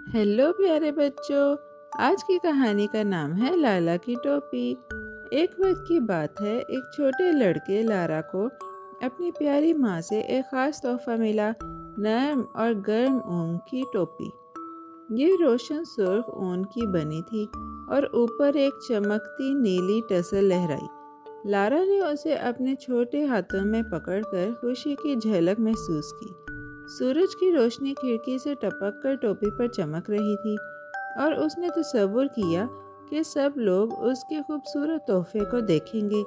Hello प्यारे बच्चों। आज की कहानी का नाम है लाला की टोपी। एक वक्त की बात है, एक छोटे लड़के लारा को अपनी प्यारी माँ से एक ख़ास तोहफा मिला, नरम और गर्म ऊन की टोपी। ये रोशन सुर्ख ऊन की बनी थी और ऊपर एक चमकती नीली टसल लहराई। लारा ने उसे अपने छोटे हाथों में पकड़कर खुशी की झलक महसूस की। सूरज की रोशनी खिड़की से टपक कर टोपी पर चमक रही थी और उसने तसव्वुर किया कि सब लोग उसके खूबसूरत तोहफे को देखेंगे।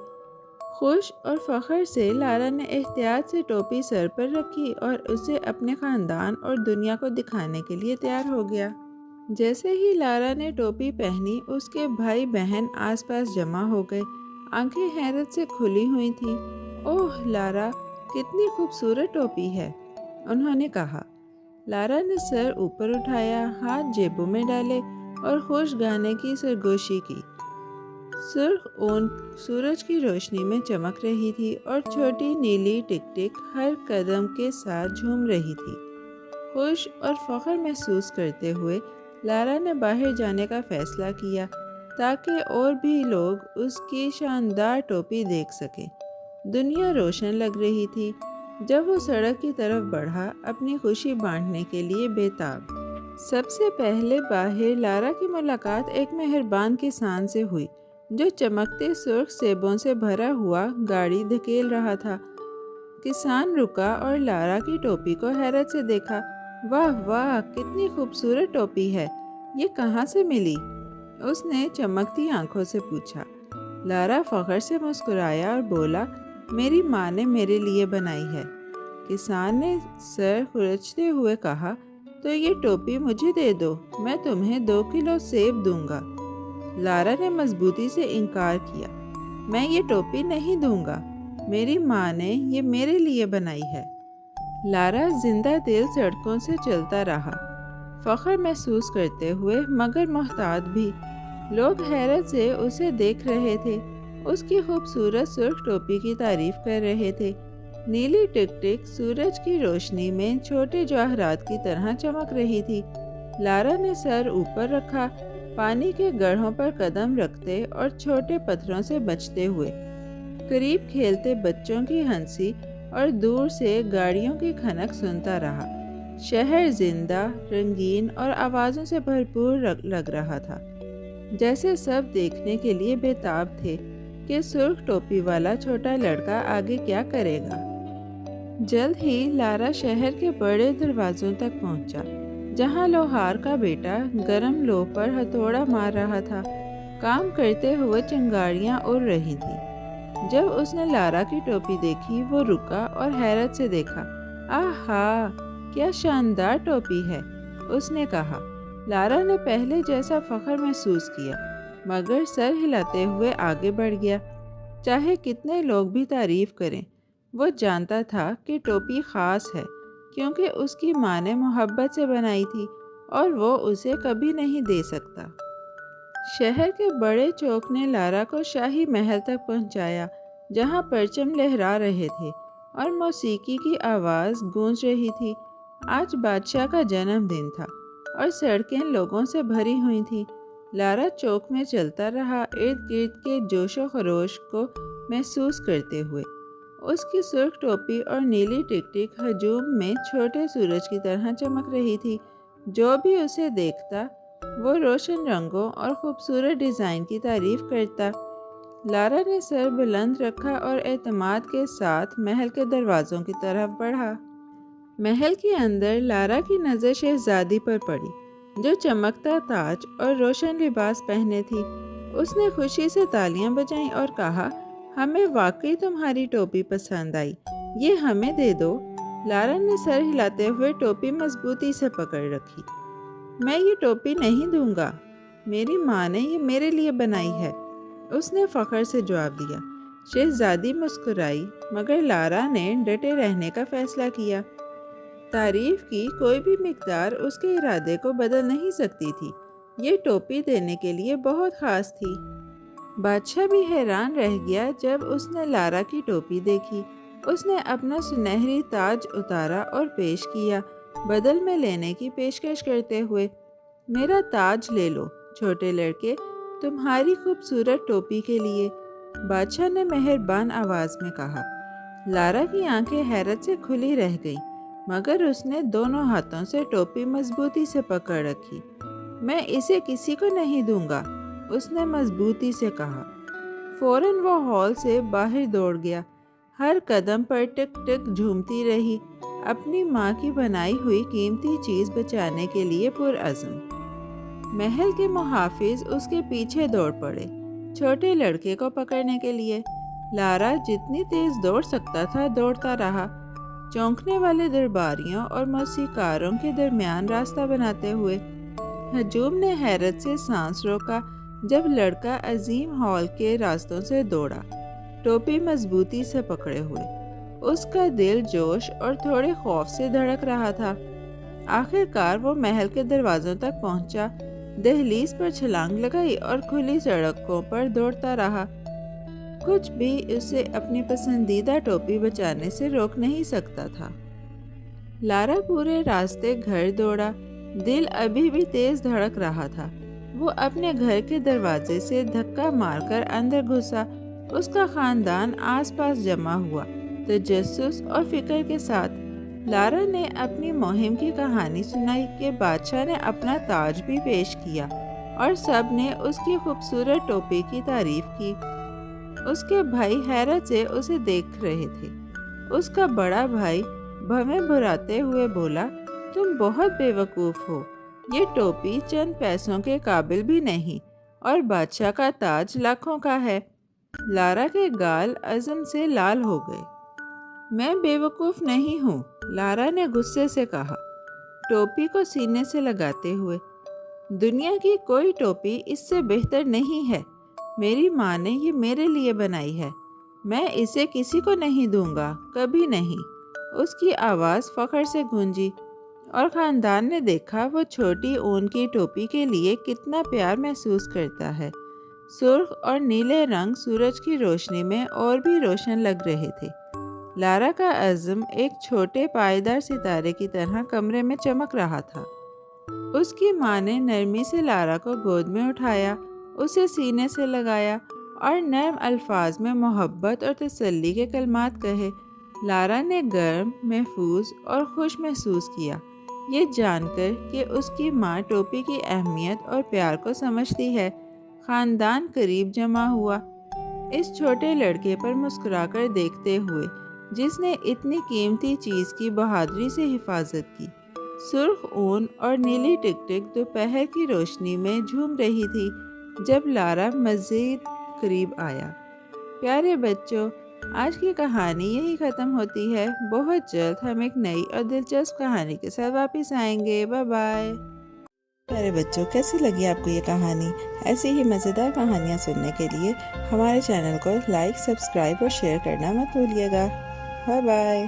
खुश और फख्र से लारा ने एहतियात से टोपी सर पर रखी और उसे अपने ख़ानदान और दुनिया को दिखाने के लिए तैयार हो गया। जैसे ही लारा ने टोपी पहनी, उसके भाई बहन आसपास जमा हो गए। आंखें हैरत से खुली हुई थीं। ओह लारा, कितनी खूबसूरत टोपी है, उन्होंने कहा। लारा ने सर ऊपर उठाया, हाथ जेबों में डाले और खुश गाने की सरगोशी की। सुर्ख ऊन सूरज की रोशनी में चमक रही थी और छोटी नीली टिक-टिक हर कदम के साथ झूम रही थी। खुश और फख्र महसूस करते हुए लारा ने बाहर जाने का फैसला किया ताकि और भी लोग उसकी शानदार टोपी देख सकें। दुनिया रोशन लग रही थी जब वो सड़क की तरफ बढ़ा, अपनी खुशी बांटने के लिए बेताब। सबसे पहले बाहर लारा की मुलाकात एक मेहरबान किसान से हुई जो चमकते सुर्ख सेबों से भरा हुआ गाड़ी धकेल रहा था। किसान रुका और लारा की टोपी को हैरत से देखा। वाह वाह, कितनी खूबसूरत टोपी है, ये कहाँ से मिली? उसने चमकती आंखों से पूछा। लारा फख्र से मुस्कुराया और बोला, मेरी माँ ने मेरे लिए बनाई है। किसान ने सर खुरचते हुए कहा, तो ये टोपी मुझे दे दो, मैं तुम्हें 2 किलो सेब दूंगा। लारा ने मजबूती से इनकार किया, मैं ये टोपी नहीं दूंगा, मेरी माँ ने ये मेरे लिए बनाई है। लारा जिंदा दिल सड़कों से चलता रहा, फख्र महसूस करते हुए मगर मोहतात भी। लोग हैरत से उसे देख रहे थे, उसकी खूबसूरत सुर्ख टोपी की तारीफ कर रहे थे। नीली टिक-टिक सूरज की रोशनी में छोटे जवाहरात की तरह चमक रही थी। लारा ने सर ऊपर रखा, पानी के गड्ढों पर कदम रखते और छोटे पत्थरों से बचते हुए। करीब खेलते बच्चों की हंसी और दूर से गाड़ियों की खनक सुनता रहा। शहर जिंदा, रंगीन और आवाज़ों से भरपूर लग रहा था, जैसे सब देखने के लिए बेताब थे कि सुर्ख टोपी वाला छोटा लड़का आगे क्या करेगा। जल्द ही लारा शहर के बड़े दरवाजों तक पहुंचा, जहां लोहार का बेटा गरम लोह पर हथौड़ा मार रहा था। काम करते हुए चिंगारियां उड़ रही थीं। जब उसने लारा की टोपी देखी, वो रुका और हैरत से देखा। आहा, क्या शानदार टोपी है, उसने कहा। लारा ने पहले जैसा फख्र महसूस किया, मगर सर हिलाते हुए आगे बढ़ गया। चाहे कितने लोग भी तारीफ करें, वो जानता था कि टोपी ख़ास है क्योंकि उसकी माँ ने मोहब्बत से बनाई थी और वो उसे कभी नहीं दे सकता। शहर के बड़े चौक ने लारा को शाही महल तक पहुंचाया, जहां परचम लहरा रहे थे और मौसीकी की आवाज़ गूंज रही थी। आज बादशाह का जन्मदिन था और सड़कें लोगों से भरी हुई थीं। लारा चौक में चलता रहा, इर्द गिर्द के जोशो खरोश को महसूस करते हुए। उसकी सुर्ख टोपी और नीली टिक-टिक हजूम में छोटे सूरज की तरह चमक रही थी। जो भी उसे देखता, वो रोशन रंगों और खूबसूरत डिज़ाइन की तारीफ करता। लारा ने सर बुलंद रखा और एतमाद के साथ महल के दरवाज़ों की तरफ बढ़ा। महल के अंदर लारा की नज़र शहजादी पर पड़ी, जो चमकता ताज और रोशन लिबास पहने थी। उसने खुशी से तालियां बजाईं और कहा, हमें वाकई तुम्हारी टोपी पसंद आई, ये हमें दे दो। लारा ने सर हिलाते हुए टोपी मजबूती से पकड़ रखी। मैं ये टोपी नहीं दूंगा, मेरी माँ ने ये मेरे लिए बनाई है, उसने फ़ख्र से जवाब दिया। शहजादी मुस्कुराई, मगर लारा ने डटे रहने का फैसला किया। तारीफ की कोई भी मिकदार उसके इरादे को बदल नहीं सकती थी। ये टोपी देने के लिए बहुत ख़ास थी। बादशाह भी हैरान रह गया जब उसने लारा की टोपी देखी। उसने अपना सुनहरी ताज उतारा और पेश किया, बदल में लेने की पेशकश करते हुए। میرا تاج لے لو چھوٹے لڑکے، تمہاری خوبصورت ٹوپی کے لیے، بادشاہ نے مہربان آواز میں کہا۔ لارا کی آنکھیں حیرت سے کھلی رہ گئیں، مگر اس نے دونوں ہاتھوں سے ٹوپی مضبوطی سے پکڑ رکھی۔ میں اسے کسی کو نہیں دوں گا، اس نے مضبوطی سے کہا۔ فوراً وہ ہال سے باہر دوڑ گیا، ہر قدم پر ٹک ٹک جھومتی رہی، اپنی ماں کی بنائی ہوئی قیمتی چیز بچانے کے لیے پرعزم۔ محل کے محافظ اس کے پیچھے دوڑ پڑے، چھوٹے لڑکے کو پکڑنے کے لیے۔ لارا جتنی تیز دوڑ سکتا تھا دوڑتا رہا، چونکنے والے درباریوں اور موسیقاروں کے درمیان راستہ بناتے ہوئے۔ ہجوم نے حیرت سے سانس روکا جب لڑکا عظیم ہال کے راستوں سے دوڑا، ٹوپی مضبوطی سے پکڑے ہوئے۔ اس کا دل جوش اور تھوڑے خوف سے دھڑک رہا تھا۔ آخر کار وہ محل کے دروازوں تک پہنچا، دہلیز پر چھلانگ لگائی اور کھلی سڑکوں پر دوڑتا رہا۔ کچھ بھی اسے اپنی پسندیدہ ٹوپی بچانے سے روک نہیں سکتا تھا۔ لارا پورے راستے گھر دوڑا، دل ابھی بھی تیز دھڑک رہا تھا۔ وہ اپنے گھر کے دروازے سے دھکا مار کر اندر گھسا۔ اس کا خاندان آس پاس جمع ہوا، تجسس اور فکر کے ساتھ۔ لارا نے اپنی مہم کی کہانی سنائی کہ بادشاہ نے اپنا تاج بھی پیش کیا اور سب نے اس کی خوبصورت ٹوپی کی تعریف کی۔ اس کے بھائی حیرت سے اسے دیکھ رہے تھے۔ اس کا بڑا بھائی بھویں بھراتے ہوئے بولا، تم بہت بے وقوف ہو، یہ ٹوپی چند پیسوں کے قابل بھی نہیں، اور بادشاہ کا تاج لاکھوں کا ہے۔ لارا کے گال عزم سے لال ہو گئے۔ میں بے وقوف نہیں ہوں، لارا نے غصے سے کہا، ٹوپی کو سینے سے لگاتے ہوئے۔ دنیا کی کوئی ٹوپی اس سے بہتر نہیں ہے، میری ماں نے یہ میرے لیے بنائی ہے، میں اسے کسی کو نہیں دوں گا، کبھی نہیں۔ اس کی آواز فخر سے گونجی، اور خاندان نے دیکھا وہ چھوٹی اون کی ٹوپی کے لیے کتنا پیار محسوس کرتا ہے۔ سرخ اور نیلے رنگ سورج کی روشنی میں اور بھی روشن لگ رہے تھے۔ لارا کا عزم ایک چھوٹے پائیدار ستارے کی طرح کمرے میں چمک رہا تھا۔ اس کی ماں نے نرمی سے لارا کو گود میں اٹھایا، اسے سینے سے لگایا اور نرم الفاظ میں محبت اور تسلی کے کلمات کہے۔ لارا نے گرم، محفوظ اور خوش محسوس کیا، یہ جان کر کہ اس کی ماں ٹوپی کی اہمیت اور پیار کو سمجھتی ہے۔ خاندان قریب جمع ہوا، اس چھوٹے لڑکے پر مسکرا کر دیکھتے ہوئے جس نے اتنی قیمتی چیز کی بہادری سے حفاظت کی۔ سرخ اون اور نیلی ٹک ٹک دوپہر کی روشنی میں جھوم رہی تھی جب لارا مزید قریب آیا۔ پیارے بچوں، آج کی کہانی یہی ختم ہوتی ہے۔ بہت جلد ہم ایک نئی اور دلچسپ کہانی کے ساتھ واپس آئیں گے۔ Bye bye. پیارے بچوں، کیسی لگی آپ کو یہ کہانی؟ ایسی ہی مزیدار کہانیاں سننے کے لیے ہمارے چینل کو لائک، سبسکرائب اور شیئر کرنا مت بھولیے گا۔ Bye bye.